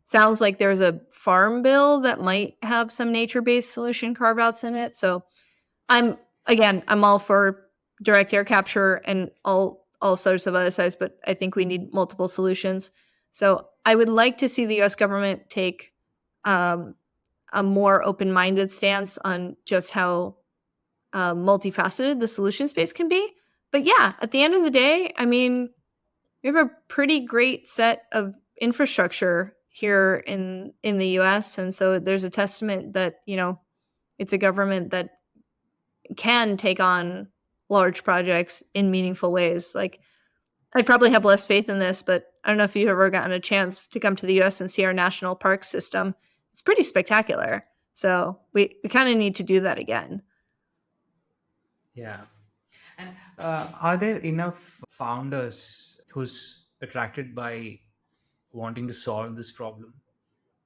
Sounds like there's a farm bill that might have some nature-based solution carve-outs in it. So I'm all for direct air capture and all sorts of other sides, but I think we need multiple solutions. So I would like to see the US government take a more open-minded stance on just how multifaceted the solution space can be. But yeah, at the end of the day, I mean, we have a pretty great set of infrastructure here in the US. And so there's a testament that, it's a government that can take on large projects in meaningful ways. Like, I'd probably have less faith in this, but I don't know if you've ever gotten a chance to come to the US and see our national park system. It's pretty spectacular. So we kind of need to do that again. Yeah. And are there enough founders who's attracted by wanting to solve this problem?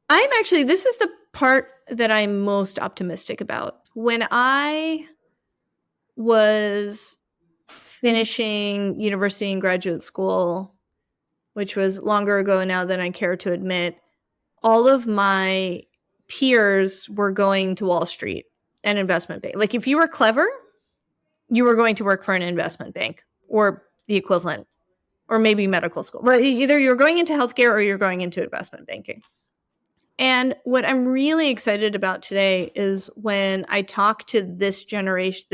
This is the part that I'm most optimistic about. When I was finishing university and graduate school, which was longer ago now than I care to admit, all of my peers were going to Wall Street and investment bank. Like, if you were clever, you were going to work for an investment bank or the equivalent, or maybe medical school. But either you're going into healthcare or you're going into investment banking. And what I'm really excited about today is when I talk to this generation,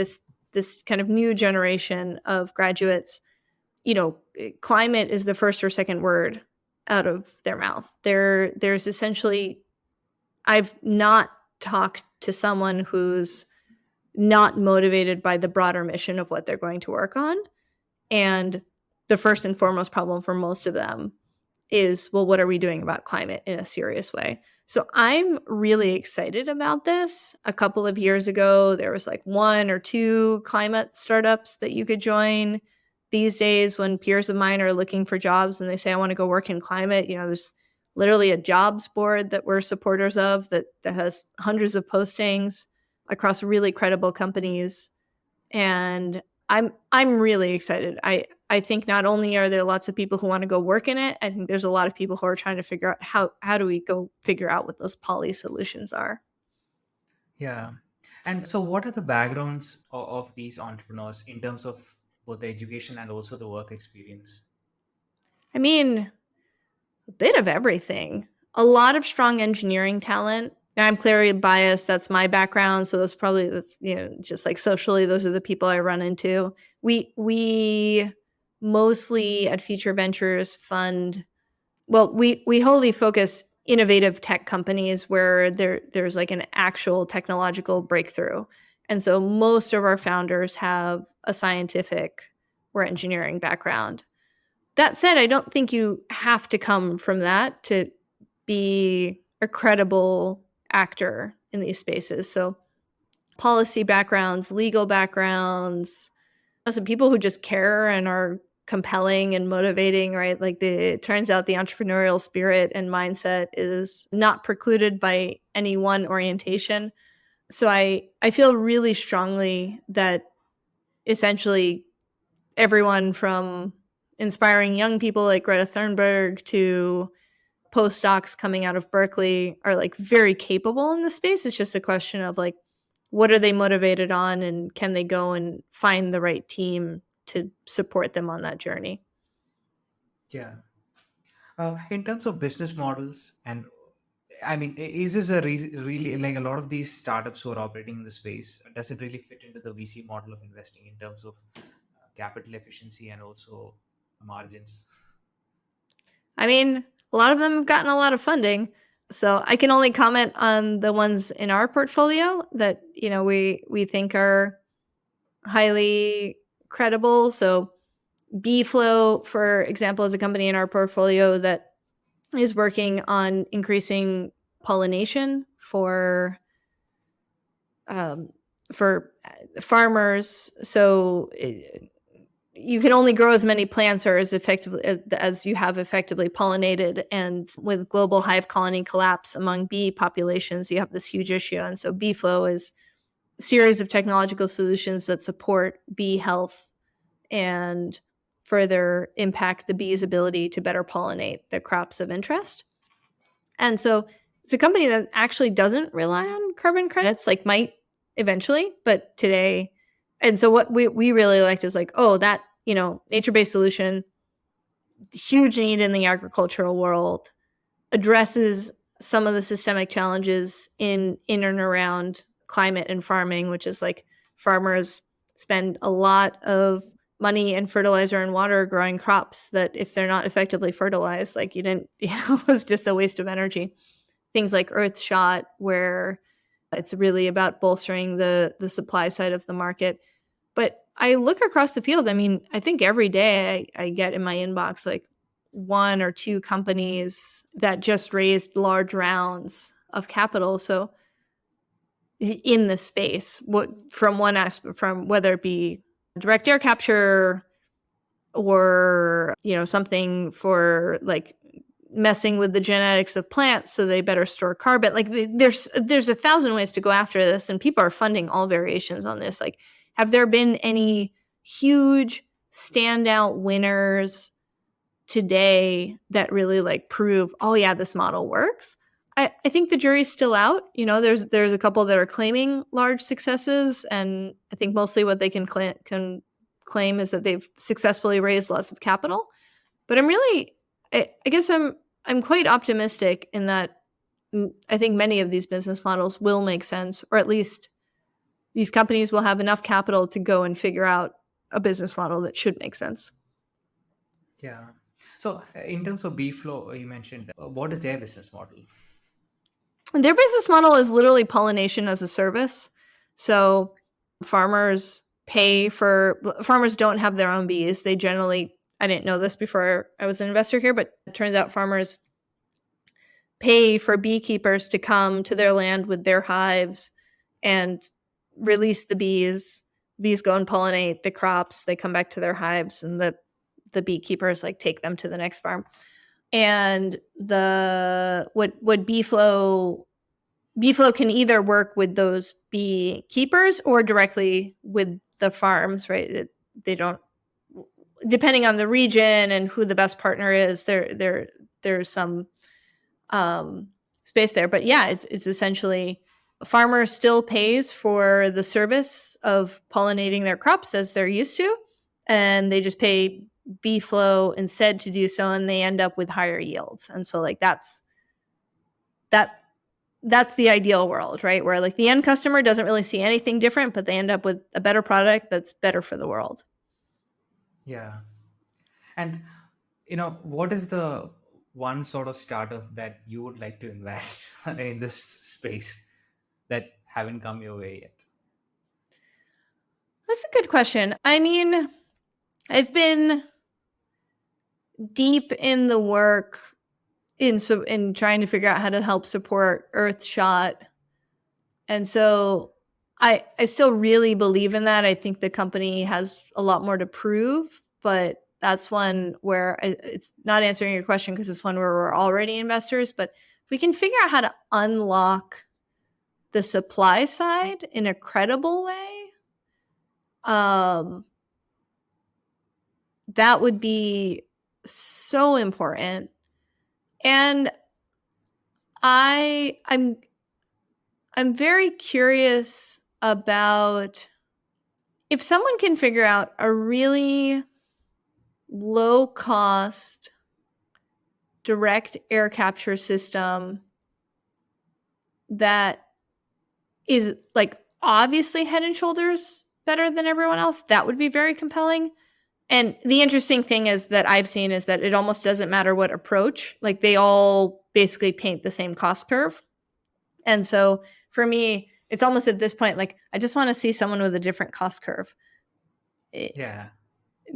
this kind of new generation of graduates, climate is the first or second word out of their mouth. There's essentially, I've not talked to someone who's not motivated by the broader mission of what they're going to work on. And the first and foremost problem for most of them is, well, what are we doing about climate in a serious way? So I'm really excited about this. A couple of years ago, there was like 1 or 2 climate startups that you could join. These days, when peers of mine are looking for jobs and they say, I want to go work in climate, there's literally a jobs board that we're supporters of that has hundreds of postings across really credible companies. And I'm really excited. I think not only are there lots of people who want to go work in it, I think there's a lot of people who are trying to figure out how do we go figure out what those poly solutions are. Yeah. And so what are the backgrounds of these entrepreneurs in terms of both the education and also the work experience? I mean, a bit of everything. A lot of strong engineering talent. Now, I'm clearly biased. That's my background. So that's probably, just like socially, those are the people I run into. We mostly at Future Ventures fund, we wholly focus innovative tech companies where there's like an actual technological breakthrough. And so most of our founders have a scientific or engineering background. That said, I don't think you have to come from that to be a credible actor in these spaces. So policy backgrounds, legal backgrounds, some people who just care and are compelling and motivating, right? Like it turns out the entrepreneurial spirit and mindset is not precluded by any one orientation. So I feel really strongly that essentially everyone from inspiring young people like Greta Thunberg to postdocs coming out of Berkeley are like very capable in this space. It's just a question of like, what are they motivated on, and can they go and find the right team to support them on that journey? Yeah. In terms of business models, and I mean, is this a really like a lot of these startups who are operating in the space? Does it really fit into the VC model of investing in terms of capital efficiency and also margins? I mean, a lot of them have gotten a lot of funding. So I can only comment on the ones in our portfolio that, we think are highly credible. So BeFlow, for example, is a company in our portfolio that is working on increasing pollination um, for farmers. So you can only grow as many plants or as effectively as you have effectively pollinated. And with global hive colony collapse among bee populations, you have this huge issue. And so BeFlow is a series of technological solutions that support bee health and further impact the bee's ability to better pollinate the crops of interest. And so it's a company that actually doesn't rely on carbon credits, like might eventually, but today. And so what we really liked is like, oh, that, nature-based solution, huge need in the agricultural world, addresses some of the systemic challenges in and around climate and farming, which is like farmers spend a lot of money and fertilizer and water growing crops that if they're not effectively fertilized, like it was just a waste of energy. Things like earth shot, where it's really about bolstering the supply side of the market. But I look across the field. I mean, I think every day I get in my inbox like one or two companies that just raised large rounds of capital. So in the space, from one aspect, from whether it be direct air capture or something for like messing with the genetics of plants so they better store carbon. Like there's 1,000 ways to go after this, and people are funding all variations on this. Like, have there been any huge standout winners today that really like prove, oh yeah, this model works? I think the jury's still out. There's a couple that are claiming large successes, and I think mostly what they can claim is that they've successfully raised lots of capital. But I guess I'm quite optimistic in that I think many of these business models will make sense, or at least these companies will have enough capital to go and figure out a business model that should make sense. Yeah. So in terms of BeFlow, you mentioned what is their business model? Their business model is literally pollination as a service. So farmers don't have their own bees. They generally, I didn't know this before I was an investor here, but it turns out farmers pay for beekeepers to come to their land with their hives and release the bees. Bees go and pollinate the crops. They come back to their hives, and the beekeepers like take them to the next farm. And what BeFlow can either work with those beekeepers or directly with the farms, right? They don't, depending on the region and who the best partner is, there's some space there. But yeah, it's essentially a farmer still pays for the service of pollinating their crops as they're used to, and they just pay BeFlow instead to do so, and they end up with higher yields. And so like that's the ideal world, right? Where like the end customer doesn't really see anything different, but they end up with a better product that's better for the world. Yeah. And what is the one sort of startup that you would like to invest in this space that haven't come your way yet? That's a good question. I mean, I've been deep in the work in trying to figure out how to help support Earthshot. And so I still really believe in that. I think the company has a lot more to prove, but that's one where it's not answering your question because it's one where we're already investors, but if we can figure out how to unlock the supply side in a credible way, that would be so important. And I'm very curious about if someone can figure out a really low cost direct air capture system that is like obviously head and shoulders better than everyone else, that would be very compelling. And the interesting thing is that I've seen is that it almost doesn't matter what approach, like they all basically paint the same cost curve. And so for me, it's almost at this point, like I just want to see someone with a different cost curve. Yeah.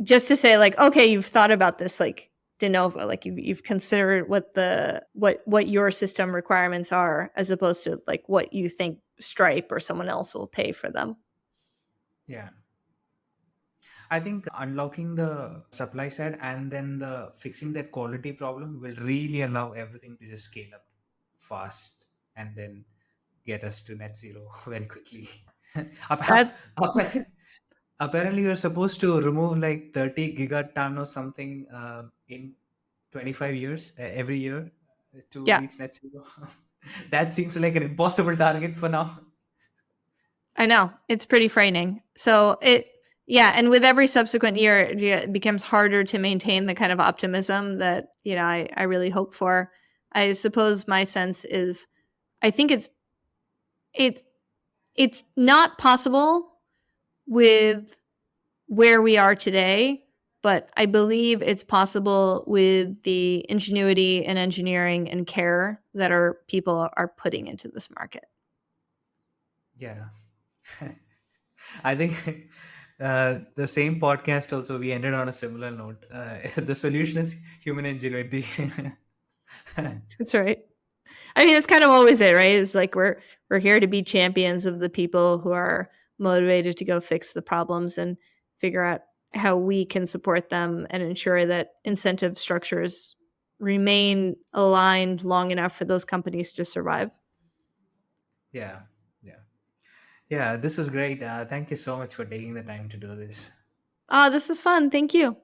Just to say like, okay, you've thought about this like de novo, like you've considered what your system requirements are as opposed to like what you think Stripe or someone else will pay for them. Yeah. I think unlocking the supply side and then the fixing that quality problem will really allow everything to just scale up fast and then get us to net zero very quickly. That Apparently, you're supposed to remove like 30 gigaton or something in 25 years every year to yeah, reach net zero. That seems like an impossible target for now. I know. It's pretty frightening. So yeah, and with every subsequent year, it becomes harder to maintain the kind of optimism that, I really hope for. I suppose my sense is I think it's it's not possible with where we are today, but I believe it's possible with the ingenuity and engineering and care that our people are putting into this market. Yeah. I think the same podcast also we ended on a similar note. The solution is human ingenuity. That's right. I mean, it's kind of always it, right? It's like we're here to be champions of the people who are motivated to go fix the problems and figure out how we can support them and ensure that incentive structures remain aligned long enough for those companies to survive. Yeah. Yeah. Yeah. This was great. Thank you so much for taking the time to do this. This was fun. Thank you.